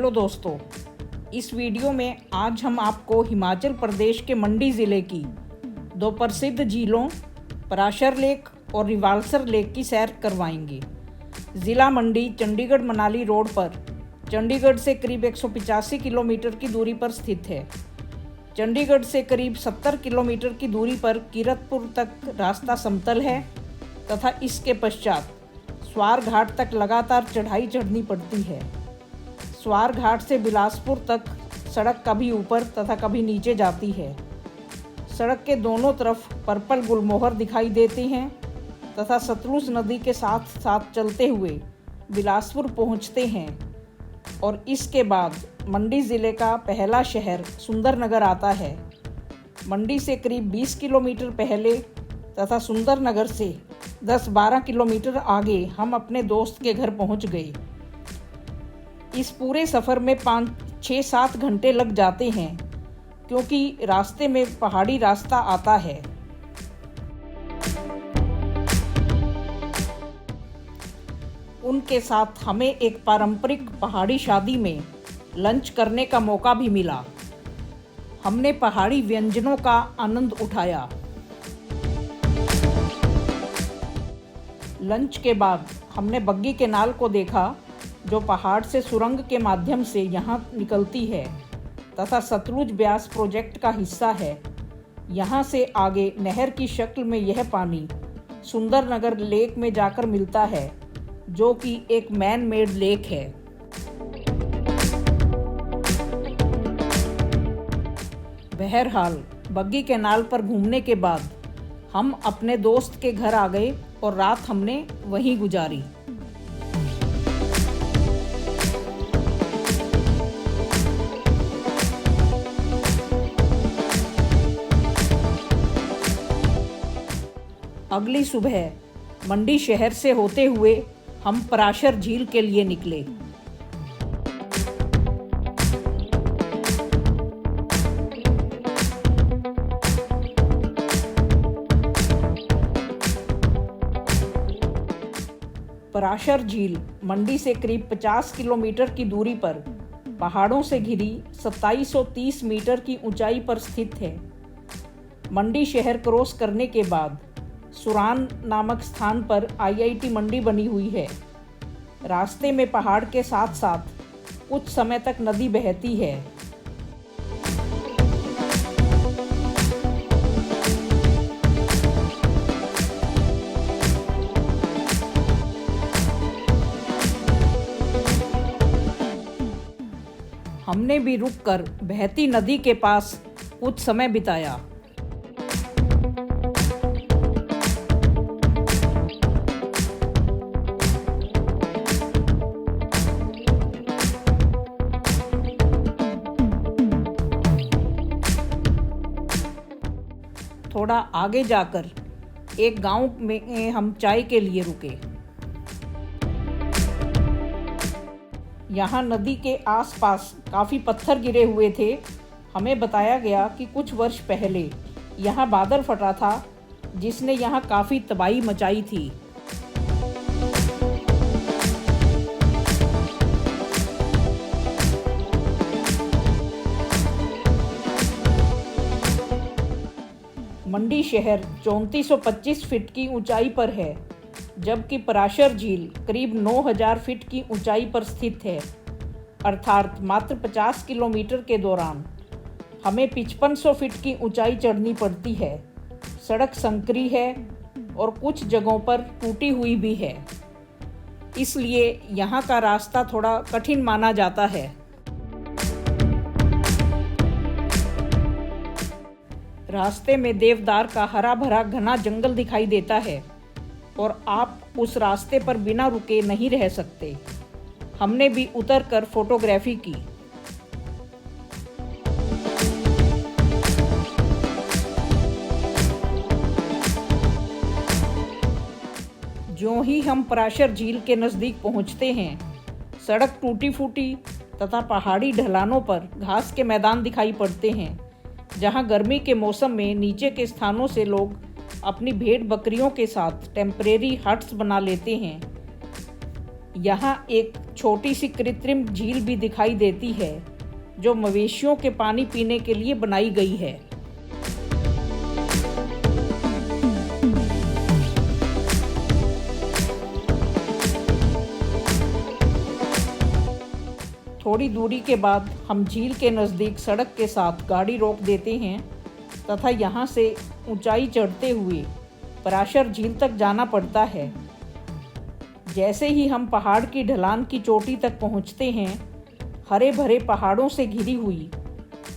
Hello दोस्तों, इस video में आज हम आपको हिमाचल प्रदेश के मंडी ज़िले की दो प्रसिद्ध झीलों पराशर लेक और रिवाल्सर लेक की सैर करवाएंगे। ज़िला मंडी चंडीगढ़ मनाली रोड पर चंडीगढ़ से करीब 185 किलोमीटर की दूरी पर स्थित है। चंडीगढ़ से करीब 70 किलोमीटर की दूरी पर कीरतपुर तक रास्ता समतल है तथा इसके पश्चात स्वार घाट तक लगातार चढ़ाई चढ़नी पड़ती है। स्वार घाट से बिलासपुर तक सड़क कभी ऊपर तथा कभी नीचे जाती है। सड़क के दोनों तरफ पर्पल गुलमोहर दिखाई देते हैं तथा सतलुज नदी के साथ साथ चलते हुए बिलासपुर पहुंचते हैं और इसके बाद मंडी ज़िले का पहला शहर सुंदरनगर आता है। मंडी से करीब 20 किलोमीटर पहले तथा सुंदरनगर से 10-12 किलोमीटर आगे हम अपने दोस्त के घर पहुंच गए। इस पूरे सफ़र में 5-6-7 घंटे लग जाते हैं क्योंकि रास्ते में पहाड़ी रास्ता आता है। उनके साथ हमें एक पारंपरिक पहाड़ी शादी में लंच करने का मौका भी मिला। हमने पहाड़ी व्यंजनों का आनंद उठाया। लंच के बाद हमने बग्गी केनाल को देखा जो पहाड़ से सुरंग के माध्यम से यहाँ निकलती है तथा सतलुज ब्यास प्रोजेक्ट का हिस्सा है। यहाँ से आगे नहर की शक्ल में यह पानी सुंदरनगर लेक में जाकर मिलता है जो कि एक मैन मेड लेक है। बहरहाल बग्गी केनाल पर घूमने के बाद हम अपने दोस्त के घर आ गए और रात हमने वहीं गुजारी। अगली सुबह मंडी शहर से होते हुए हम पराशर झील के लिए निकले। पराशर झील मंडी से करीब 50 किलोमीटर की दूरी पर पहाड़ों से घिरी 2730 मीटर की ऊंचाई पर स्थित है। मंडी शहर क्रॉस करने के बाद सुरान नामक स्थान पर IIT मंडी बनी हुई है। रास्ते में पहाड़ के साथ साथ कुछ समय तक नदी बहती है। हमने भी रुककर बहती नदी के पास कुछ समय बिताया। थोड़ा आगे जाकर एक गांव में हम चाय के लिए रुके। यहाँ नदी के आसपास काफ़ी पत्थर गिरे हुए थे। हमें बताया गया कि कुछ वर्ष पहले यहाँ बादल फटा था जिसने यहाँ काफ़ी तबाही मचाई थी। मंडी शहर 3425 फीट की ऊंचाई पर है जबकि पराशर झील करीब 9000 फीट की ऊंचाई पर स्थित है। अर्थात मात्र 50 किलोमीटर के दौरान हमें 5500 फीट की ऊंचाई चढ़नी पड़ती है। सड़क संकरी है और कुछ जगहों पर टूटी हुई भी है, इसलिए यहाँ का रास्ता थोड़ा कठिन माना जाता है। रास्ते में देवदार का हरा भरा घना जंगल दिखाई देता है और आप उस रास्ते पर बिना रुके नहीं रह सकते। हमने भी उतरकर फोटोग्राफी की। ज्यों ही हम पराशर झील के नज़दीक पहुंचते हैं, सड़क टूटी फूटी तथा पहाड़ी ढलानों पर घास के मैदान दिखाई पड़ते हैं जहां गर्मी के मौसम में नीचे के स्थानों से लोग अपनी भेड़ बकरियों के साथ टेम्परेरी हट्स बना लेते हैं। यहाँ एक छोटी सी कृत्रिम झील भी दिखाई देती है जो मवेशियों के पानी पीने के लिए बनाई गई है। थोड़ी दूरी के बाद हम झील के नज़दीक सड़क के साथ गाड़ी रोक देते हैं तथा यहाँ से ऊंचाई चढ़ते हुए पराशर झील तक जाना पड़ता है। जैसे ही हम पहाड़ की ढलान की चोटी तक पहुँचते हैं, हरे भरे पहाड़ों से घिरी हुई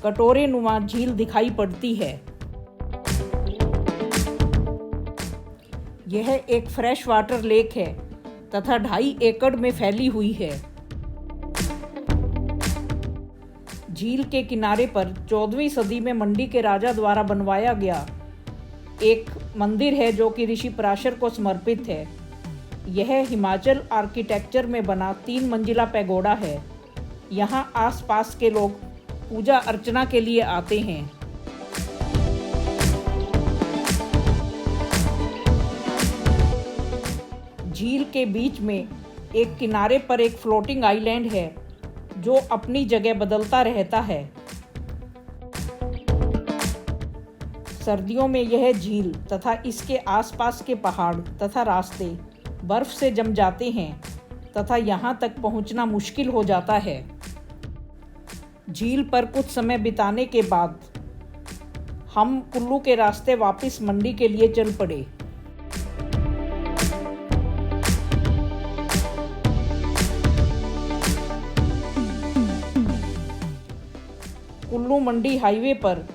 कटोरे नुमा झील दिखाई पड़ती है। यह एक फ्रेश वाटर लेक है तथा 2.5 एकड़ में फैली हुई है। झील के किनारे पर 14वीं सदी में मंडी के राजा द्वारा बनवाया गया एक मंदिर है जो कि ऋषि पराशर को समर्पित है। यह हिमाचल आर्किटेक्चर में बना 3 मंजिला पैगोडा है। यहाँ आसपास के लोग पूजा अर्चना के लिए आते हैं। झील के बीच में एक किनारे पर एक फ्लोटिंग आइलैंड है जो अपनी जगह बदलता रहता है। सर्दियों में यह झील तथा इसके आसपास के पहाड़ तथा रास्ते बर्फ से जम जाते हैं तथा यहाँ तक पहुँचना मुश्किल हो जाता है। झील पर कुछ समय बिताने के बाद हम कुल्लू के रास्ते वापस मंडी के लिए चल पड़े। कुल्लू मंडी हाईवे पर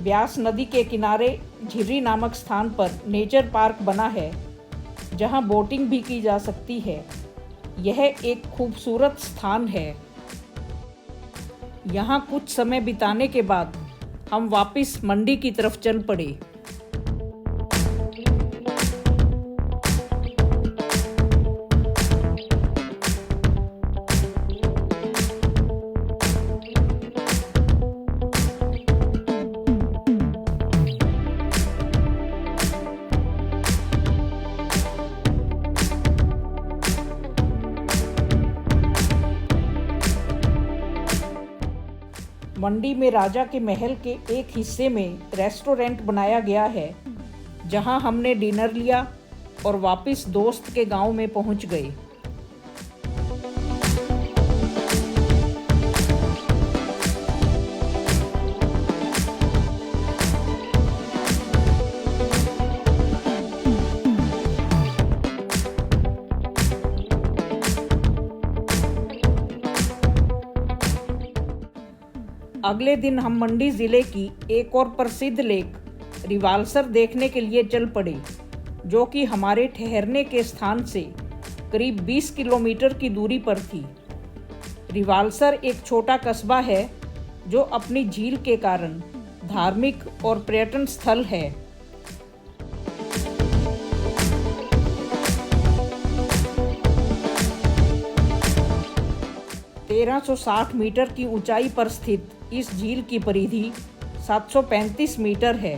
ब्यास नदी के किनारे झिर्री नामक स्थान पर नेचर पार्क बना है जहां बोटिंग भी की जा सकती है। यह एक खूबसूरत स्थान है। यहां कुछ समय बिताने के बाद हम वापस मंडी की तरफ चल पड़े। मंडी में राजा के महल के एक हिस्से में रेस्टोरेंट बनाया गया है जहां हमने डिनर लिया और वापस दोस्त के गांव में पहुंच गए। अगले दिन हम मंडी ज़िले की एक और प्रसिद्ध लेक रिवाल्सर देखने के लिए चल पड़े, जो कि हमारे ठहरने के स्थान से करीब 20 किलोमीटर की दूरी पर थी। रिवाल्सर एक छोटा कस्बा है जो अपनी झील के कारण धार्मिक और पर्यटन स्थल है। (1360 मीटर की ऊंचाई पर स्थित इस झील की परिधि 735 मीटर है।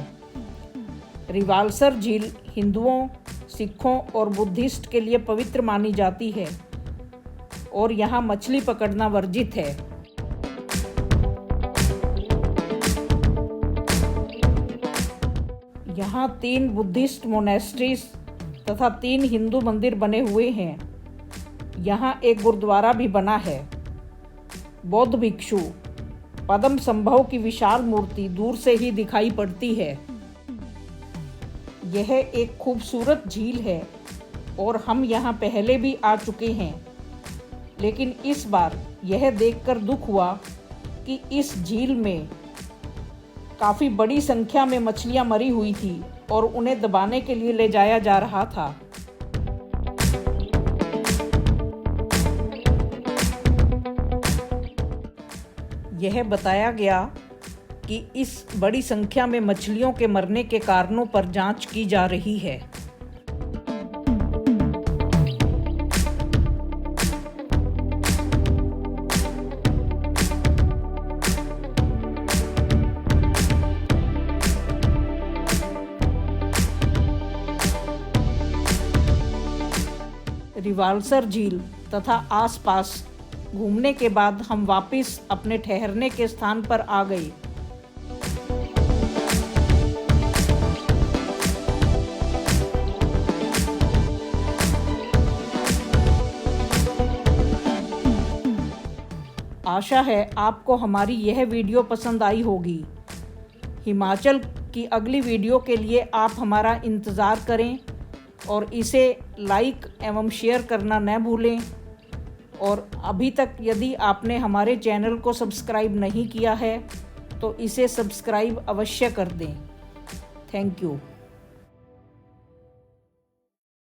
रिवाल्सर झील हिंदुओं, सिखों और बुद्धिस्ट के लिए पवित्र मानी जाती है और यहाँ मछली पकड़ना वर्जित है। यहाँ 3 बुद्धिस्ट मोनेस्ट्रीज तथा 3 हिंदू मंदिर बने हुए हैं। यहाँ एक गुरुद्वारा भी बना है। बौद्ध भिक्षु पद्म संभव की विशाल मूर्ति दूर से ही दिखाई पड़ती है। यह एक खूबसूरत झील है और हम यहाँ पहले भी आ चुके हैं, लेकिन इस बार यह देखकर दुख हुआ कि इस झील में काफ़ी बड़ी संख्या में मछलियाँ मरी हुई थी और उन्हें दबाने के लिए ले जाया जा रहा था। यह बताया गया कि इस बड़ी संख्या में मछलियों के मरने के कारणों पर जांच की जा रही है। रिवाल्सर झील तथा आसपास घूमने के बाद हम वापस अपने ठहरने के स्थान पर आ गए। आशा है आपको हमारी यह वीडियो पसंद आई होगी। हिमाचल की अगली वीडियो के लिए आप हमारा इंतज़ार करें और इसे लाइक एवं शेयर करना न भूलें। और अभी तक यदि आपने हमारे चैनल को सब्सक्राइब नहीं किया है तो इसे सब्सक्राइब अवश्य कर दें। Thank you.